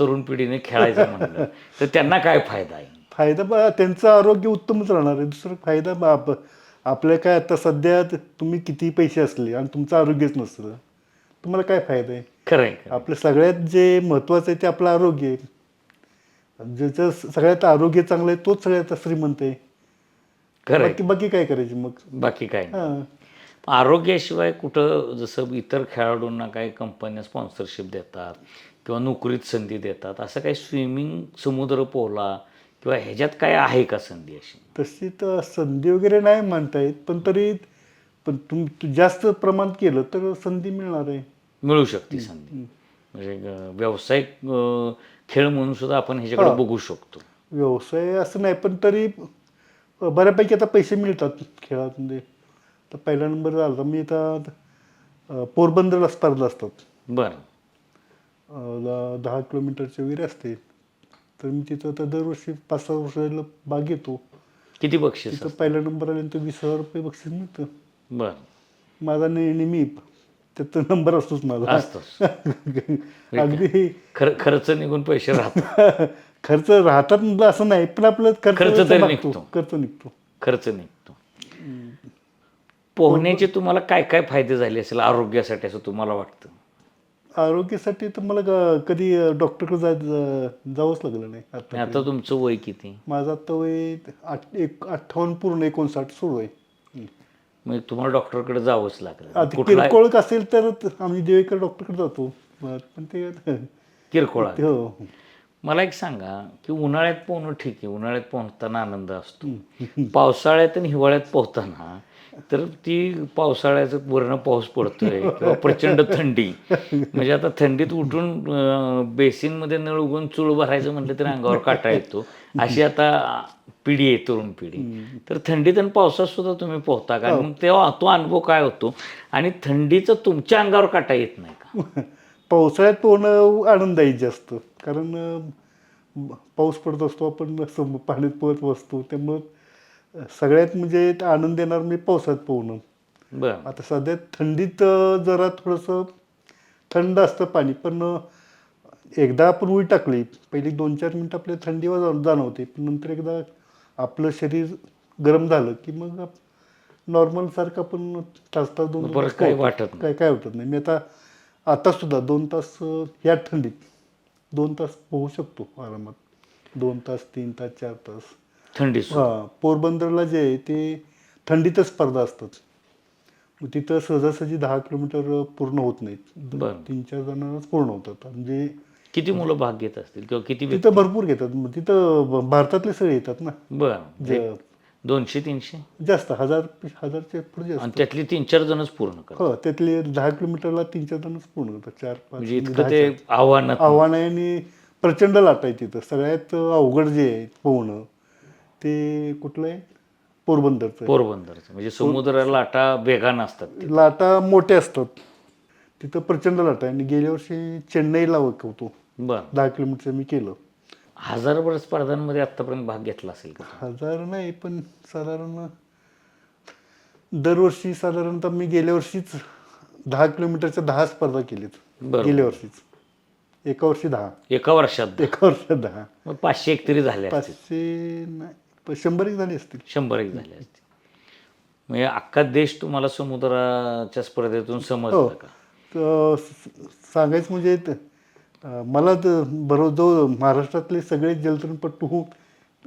तरुण पिढीने खेळायचा म्हटलं तर त्यांना काय फायदा आहे? फायदा त्यांचं आरोग्य उत्तमच राहणार आहे. दुसरा फायदा आपल्या काय आता सध्या तुम्ही किती पैसे असले आणि तुमचं आरोग्यच नसलं, तुम्हाला काय फायदा आहे? खरं आहे. आपलं सगळ्यात जे महत्त्वाचं आहे ते आपलं आरोग्य आहे. ज्याचं सगळ्यात आरोग्य चांगलं आहे तोच सगळ्यात श्रीमंत आहे. खरं. बाकी काय करायचे मग? बाकी काय नाही. हां. आरोग्याशिवाय कुठं जसं इतर खेळाडूंना काही कंपन्या स्पॉन्सरशिप देतात किंवा नोकरीत संधी देतात, असं काही स्विमिंग, समुद्र पोहला किंवा ह्याच्यात काय आहे का संधी अशी? तशी तर संधी वगैरे नाही म्हणता येत, पण तरी जास्त प्रमाणात केलं तर संधी मिळणार आहे. मिळू शकते संधी. म्हणजे व्यावसायिक खेळ म्हणून सुद्धा आपण ह्याच्याकडे बघू शकतो. व्यवसाय असं नाही, पण तरी बऱ्यापैकी आता पैसे मिळतात खेळामध्ये. तर पहिला नंबर झाला मी आता पोरबंदरला स्पर्धा असतात. बरं. 10 किलोमीटरचे वगैरे असते. तर मी तिथं आता दरवर्षी 5-6 वर्षाला भाग घेतो. किती बक्षीस? तिथं पहिला नंबर आल्यानंतर 20,000 रुपये बक्षीस मिळतं. बरं. माझा नेहमी त्यात नंबर असतोच माझा. असतोच. अगदी खर्च निघून पैसे राहतात. खर्च राहतात म्हणजे असं नाही, पण आपलं खर्च तरी निघतो. खर्च निघतो. पोहण्याचे तुम्हाला काय काय फायदे झाले असेल आरोग्यासाठी असं तुम्हाला वाटतं? आरोग्यासाठी तर मला कधी डॉक्टरकडे जावंच लागलं नाही. आता तुमचं वय किती? माझं आता वय 58 पूर्ण 59 सुरू आहे. मग तुम्हाला डॉक्टरकडे जावंच लागलं? आता किरकोळ असेल तर आम्ही देवेकर डॉक्टरकडे जातो, पण ते किरकोळ. हो. मला एक सांगा की उन्हाळ्यात पोहणं ठीक आहे, उन्हाळ्यात पोहताना आनंद असतो. पावसाळ्यात आणि हिवाळ्यात पोहताना तर ती पावसाळ्याचं पूर्ण पाऊस पडतोय किंवा प्रचंड थंडी, म्हणजे आता थंडीत उठून बेसिनमध्ये नळ उघडून चूळ भरायचं म्हटलं तरी अंगावर काटा येतो, अशी आता पिढी आहे, तरुण पिढी. तर थंडीत आणि पावसात सुद्धा तुम्ही पोहता का? आणि हो. मग तेव्हा तो अनुभव काय होतो आणि थंडीचा तुमच्या अंगावर काटा येत नाही का? पावसाळ्यात पोहणं आनंददायी जास्त, कारण पाऊस पडत असतो, आपण पाण्यात पोहत बसतो, त्यामुळं सगळ्यात म्हणजे आनंद देणार म्हणजे पावसाळ्यात पोहणं. बरं. आता सध्या थंडीत जरा थोडंसं थंड असतं पाणी, पण एकदा आपण उडी टाकली, पहिली 2-4 मिनिटं आपल्याला थंडीवर जाणवते, पण नंतर एकदा आपलं शरीर गरम झालं की मग नॉर्मल सारखं आपण तास-तास 2 परत तास काही पोहतो. वाटत नाही. काय होत नाही. मी आता सुद्धा 2 तास ह्या थंडीत 2 तास पोहू शकतो आरामात. 2 तास, 3 तास, 4 तास. थंडी सुद्धा. हां, पोरबंदरला जे आहे ते थंडीतच स्पर्धा असतात. मग तिथं सहजासहजी 10 किलोमीटर पूर्ण होत नाहीत. बरं. 3-4 जणांनाच पूर्ण होतात. म्हणजे किती मुलं भाग घेत असतील किंवा किती तिथं भरपूर घेतात. मग तिथं भारतातले सगळे येतात ना. बरं. ज 200-300 जास्त 1000च्या पुढे आणि जास्त. त्यातली 3-4 जणच पूर्ण करतात. हो, त्यातले 10 किलोमीटरला 3-4 जणच पूर्ण करतात. 4-5 म्हणजे इतकं ते आव्हानात आव्हान आहे आणि प्रचंड लाटा आहे तिथं. सगळ्यात अवघड जे आहे पोहणं ते कुठलं आहे? पोरबंदरचं आहे. पोरबंदरचं म्हणजे समुद्र लाटा वेगान असतात ते. लाटा मोठ्या असतात. तिथं प्रचंड लाटा आहे आणि गेल्या वर्षी चेन्नईला होतो. बरं. 10 किलोमीटरचं मी केलं. हजारभर स्पर्धांमध्ये आतापर्यंत भाग घेतला असेल का? 1000 नाही, पण साधारण दरवर्षी साधारणतः मी गेल्या वर्षीच 10 किलोमीटरच्या 10 स्पर्धा केलीत. बरोबर. गेल्या वर्षीच. एका वर्षी 10. एका वर्षात एका वर्षात 10. मग 500 एक तरी झाले असतील. 500 नाही, 100 एक झाली असतील. 100 एक झाले असतील. म्हणजे अख्खा देश तुम्हाला समुद्राच्या स्पर्धेतून हो. समजलं का? सांगायचं म्हणजे मला तर बरोबर जो महाराष्ट्रातले सगळे जलतरणपटू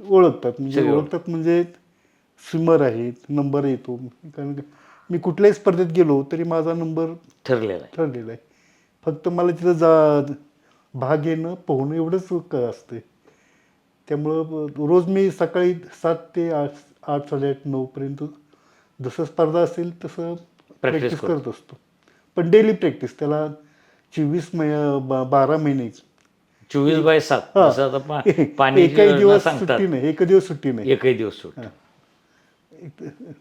ओळखतात. म्हणजे सगळे ओळखतात म्हणजे स्विमर आहेत, नंबर येतो. कारण मी कुठल्याही स्पर्धेत गेलो तरी माझा नंबर ठरलेलं आहे. ठरलेला आहे. फक्त मला तिथं भाग घेणं, पोहणं एवढंच असते. त्यामुळं रोज मी सकाळी 7 ते 8, 8:30, 9 जसं स्पर्धा असेल तसं प्रॅक्टिस करत असतो. पण डेली प्रॅक्टिस, त्याला 12 महिने 24/7 हां. जसं आता पाण्याची एकही योजना दिवस सांगतात. सुट्टी नाही, एकही दिवस सुट्टी नाही. एकही दिवस सुट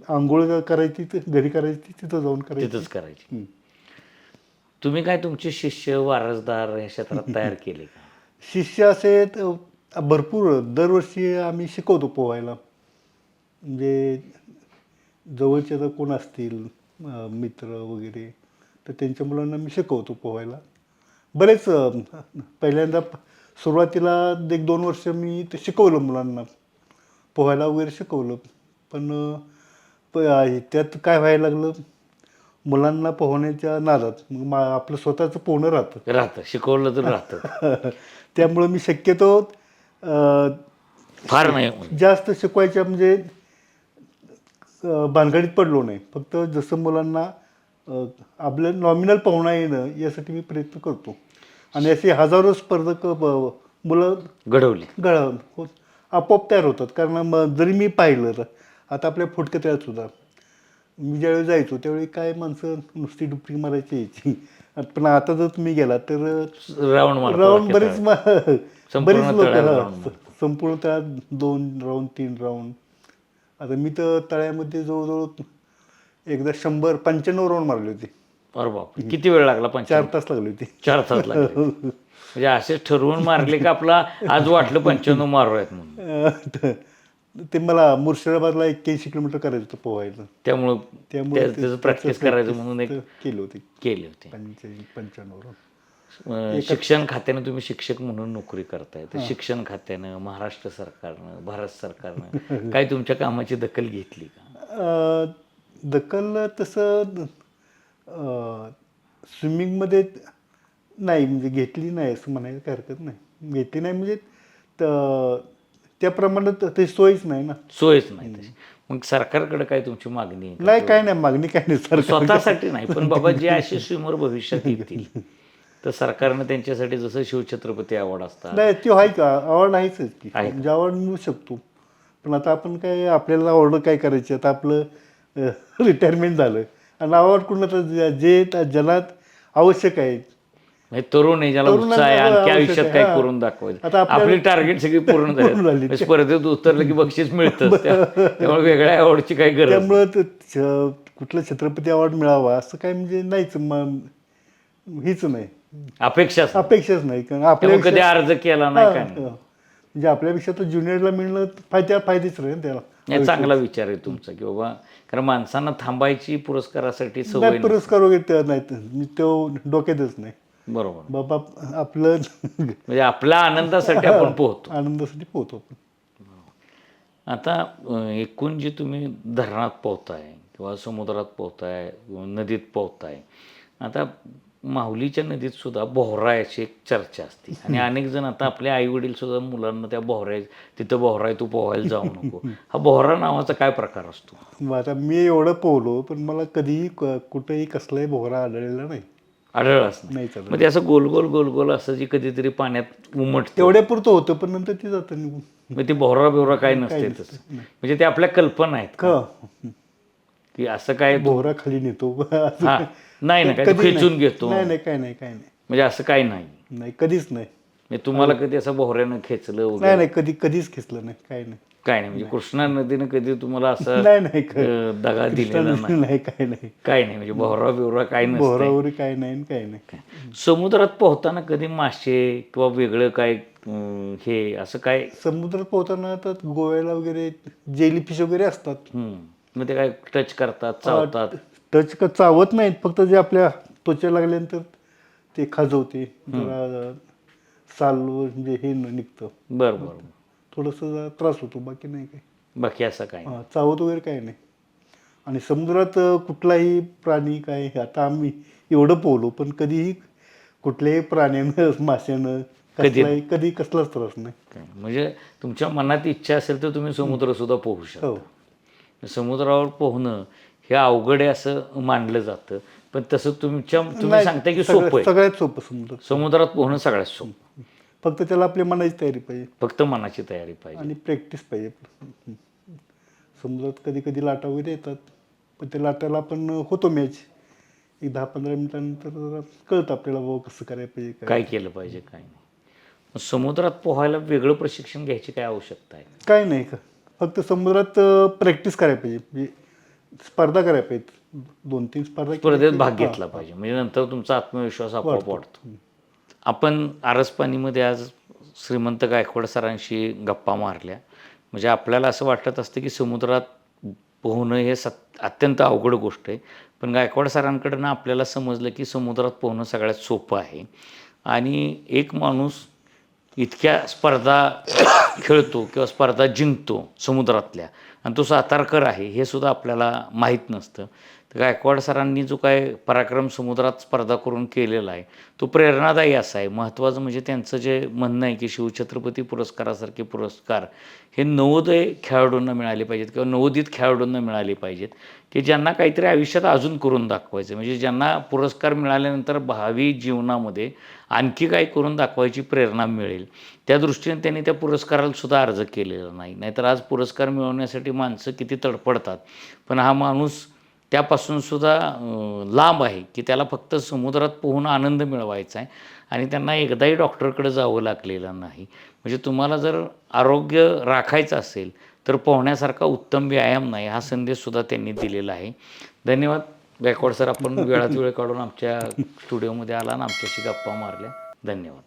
आंघोळ करायची तर घरी करायची, तिथं जाऊन करायची. तिथंच करायची. हं. तुम्ही काय तुमचे शिष्य वारसदार या क्षेत्रात तयार केले का? शिष्य असे भरपूर दरवर्षी आम्ही शिकवतो पोहायला. म्हणजे जवळचे जर कोण असतील मित्र वगैरे, तर त्यांच्या मुलांना मी शिकवतो पोहायला. बरेच पहिल्यांदा सुरुवातीला 1-2 वर्ष मी ते शिकवलं मुलांना, पोहायला वगैरे शिकवलं. पण त्यात काय व्हायला लागलं, मुलांना पोहण्याच्या नादात मग आपलं स्वतःचं पोहणं राहतं, शिकवलं तर राहतं. त्यामुळं मी शक्यतो फार नाही. जास्त शिकवायच्या म्हणजे भानगडीत पडलो नाही. फक्त जसं मुलांना आपलं नॉमिनल पोहणं येणं यासाठी मी प्रयत्न करतो. आणि असे हजारो स्पर्धक मुलं घडवले. आपोआप तयार होतात. कारण जरी मी पाहिलं तर आता आपल्या फुटक्या तळ्यात सुद्धा मी ज्यावेळी जायचो त्यावेळी काय माणसं नुसती डुबकी मारायची यायची. पण आता जर तुम्ही गेला तर राऊंड बरेच लोक संपूर्ण तळ्यात 2 राऊंड 3 राऊंड. आता मी तर तळ्यामध्ये जवळजवळ एकदा 195 राऊंड मारली होती. अरे बाप, किती वेळ लागला? 4 तास लागले होते. 4 तास लागले. म्हणजे असेच ठरवून मारले का आपला आज वाटलं 95 मारूयात म्हणून? ते मला मुर्शिदाबादला 81 किलोमीटर करायचं होतं पोहायला. त्यामुळे त्याचं प्रॅक्टिस करायचं म्हणून एक केले होते. 95. शिक्षण खात्यानं तुम्ही शिक्षक म्हणून नोकरी करताय, तर शिक्षण खात्यानं, महाराष्ट्र सरकारनं, भारत सरकारनं काय तुमच्या कामाची दखल घेतली का? दखल तसं स्विमिंगमध्ये नाही, म्हणजे घेतली नाही असं म्हणायला काही हरकत नाही. घेतली नाही म्हणजे त्या प्रमाणात ते सोयच नाही ना. सोयच नाही तशी. मग सरकारकडे काय तुमची मागणी आहे? नाही, काय नाही मागणी, काय नाही. स्वतःसाठी नाही, पण बाबा जे असे स्विमर भविष्यात येतील तर सरकारनं त्यांच्यासाठी जसं शिवछत्रपती अवॉर्ड असतात. नाही, ते आहे का आवड आहेच की, म्हणजे आवड मिळू शकतो. पण आता आपण काय, आपल्याला ऑर्डर काय करायची, आता आपलं रिटायरमेंट झालं आणि नावावर कुठलं तर जे त्या जनात आवश्यक आहे. म्हणजे तरुण आहे, ज्याला तरुणांना उत्साह आहे, आणखी आवश्यक आयुष्यात आहे, काही हां. करून दाखवायचं. आता आपल्याला- आपली टार्गेट सगळी पूर्ण पूर्ण झाली. झाली. म्हणजे स्पर्धेत उतरलं की बक्षीस मिळतंच. त्यामुळे वेगळ्या आवडची काही गरज नाही. त्यामुळं कुठलं छत्रपती अवॉर्ड मिळावा असं काय म्हणजे नाहीच, हीच नाही, अपेक्षाच नाही. अपेक्षाच नाही. कारण त्यामुळे कधी आपल्यापेक्षा अर्ज केला नाही काय नाही. म्हणजे आपल्यापेक्षा तर ज्युनियरला मिळणं फायदेच राहील त्याला. नाही, चांगला विचार आहे तुमचा की बाबा, कारण माणसांना थांबायची पुरस्कारासाठी सवय नाही, नाही. पुरस्कार वगैरे ते नाही, तो डोक्यातच नाही. बरोबर. बाबा आपलं म्हणजे आपल्या आनंदासाठी आपण पोहतो. आनंदासाठी पोहतो आपण. आता एकूण जे तुम्ही धरणात पोहताय किंवा समुद्रात पोहताय किंवा नदीत पोहताय, आता माहुलीच्या नदीत सुद्धा बोहरायाची एक चर्चा असते आणि अनेक जण आता आपले आई वडील सुद्धा मुलांना त्या बोहराय, तिथं बोहरा आहे तू पोहायला जाऊ नको. हा बोहरा नावाचा काय प्रकार असतो? मग आता मी एवढं पोहलो पण मला कधीही कुठेही कसलाही बोहरा आढळलेला नाही. आढळलाच नाही. नाही चालत. मग ते असं गोल गोल गोल गोल असं जे कधीतरी पाण्यात उमटतं, तेवढ्यापुरतं होतं पण नंतर ते जातं निघून. मग ते बोहरा बिवरा काय नसते नसतं. तसं. म्हणजे ते आपल्या कल्पना आहेत का? का की असं काय बोहरा खाली नेतो असं हा नाही ना काय कधी नाही. खेचून घेतो, नाही नाही, काय नाही, काय नाही, म्हणजे असं काही नाही. नाही कधीच नाही. म्हणजे तुम्हाला कधी असं बोहऱ्यानं खेचलं नाही वगैरे नाही, कधीच खेचलं नाही, काय नाही. काय नाही? म्हणजे कृष्णा नदीनं कधी तुम्हाला असं नाही नाही, दगा दिलेला नाही? नाही, काय नाही. काय नाही, म्हणजे बोहरा बिवरा काय नसतं. बोहरावर काय नाही आणि काय नाही. समुद्रात पोहताना कधी मासे किंवा वेगळं काय हे असं काय समुद्रात पोहताना तर गोव्याला वगैरे जेलीफिश वगैरे असतात. मग ते काय टच करतात, चावतात? टच का चावत नाहीत, फक्त जे आपल्या त्वचा लागल्यानंतर ते खाजवते, जरा साल म्हणजे हे निघतं, बरं बरं. थोडंसं जरा त्रास होतो, बाकी नाही काय. बाकी असं काय नाही. चावत वगैरे काय नाही. आणि समुद्रात कुठलाही प्राणी काय, आता आम्ही एवढं पोहलो पण कधीही कुठल्याही प्राण्यानं माशानं कधी कसलाच त्रास नाही. काय म्हणजे तुमच्या मनात इच्छा असेल तर तुम्ही समुद्र सुद्धा पोहू शकता. हो. समुद्रावर पोहणं हे अवघड आहे असं मानलं जातं, पण तसं तुम्ही नाही, सांगताय की सोपं आहे. सगळ्यात सोपं समुद्र. समुद्रात पोहणं सगळ्यात सोपं. फक्त त्याला आपल्या मनाची तयारी पाहिजे फक्त मनाची तयारी पाहिजे. आणि प्रॅक्टिस पाहिजे. समुद्रात कधी कधी लाटा वगैरे येतात, पण त्या लाटाला आपण होतो मॅच. एक 10-15 मिनिटांनंतर जरा कळतं आपल्याला बाबा कसं करायला पाहिजे, काय केलं पाहिजे काय नाही. मग समुद्रात पोहायला वेगळं प्रशिक्षण घ्यायची काय आवश्यकता आहे? काय नाही का. फक्त समुद्रात प्रॅक्टिस करायला पाहिजे, म्हणजे स्पर्धा करायला पाहिजेत. 2-3 स्पर्धा स्पर्धेत भाग घेतला पाहिजे, म्हणजे नंतर तुमचा आत्मविश्वास आपोआप वाढतो. आपण आरसपानीमध्ये आज श्रीमंत गायकवाड सरांशी गप्पा मारल्या. म्हणजे आपल्याला असं वाटत असतं की समुद्रात पोहणं हे अत्यंत अवघड गोष्ट आहे, पण गायकवाड सरांकडनं आपल्याला समजलं की समुद्रात पोहणं सगळ्यात सोपं आहे. आणि एक माणूस इतक्या स्पर्धा खेळतो किंवा स्पर्धा जिंकतो समुद्रातल्या, आणि तो सातारकर आहे हे सुद्धा आपल्याला माहीत नसतं. तर गायकवाड सरांनी जो काय पराक्रम समुद्रात स्पर्धा करून केलेला आहे तो प्रेरणादायी असा आहे. महत्त्वाचं म्हणजे त्यांचं जे म्हणणं आहे की शिवछत्रपती पुरस्कारासारखे पुरस्कार हे नवोदय खेळाडूंना मिळाले पाहिजेत किंवा नवोदित खेळाडूंना मिळाले पाहिजेत, की ज्यांना काहीतरी आयुष्यात अजून करून दाखवायचं, म्हणजे ज्यांना पुरस्कार मिळाल्यानंतर भावी जीवनामध्ये आणखी काही करून दाखवायची प्रेरणा मिळेल. त्या दृष्टीने त्यांनी त्या पुरस्काराला सुद्धा अर्ज केलेला नाही. नाहीतर आज पुरस्कार मिळवण्यासाठी माणसं किती तडपडतात, पण हा माणूस त्यापासून सुद्धा लांब आहे की त्याला फक्त समुद्रात पोहून आनंद मिळवायचा आहे आणि त्यांना एकदाही डॉक्टरकडे जावं लागलेलं नाही. म्हणजे तुम्हाला जर आरोग्य राखायचं असेल तर पोहण्यासारखा उत्तम व्यायाम नाही, हा संदेशसुद्धा त्यांनी दिलेला आहे. धन्यवाद गायकवाड सर, आपण वेळात वेळ काढून आमच्या स्टुडिओमध्ये आला आणि आमच्याशी गप्पा मारल्या. धन्यवाद.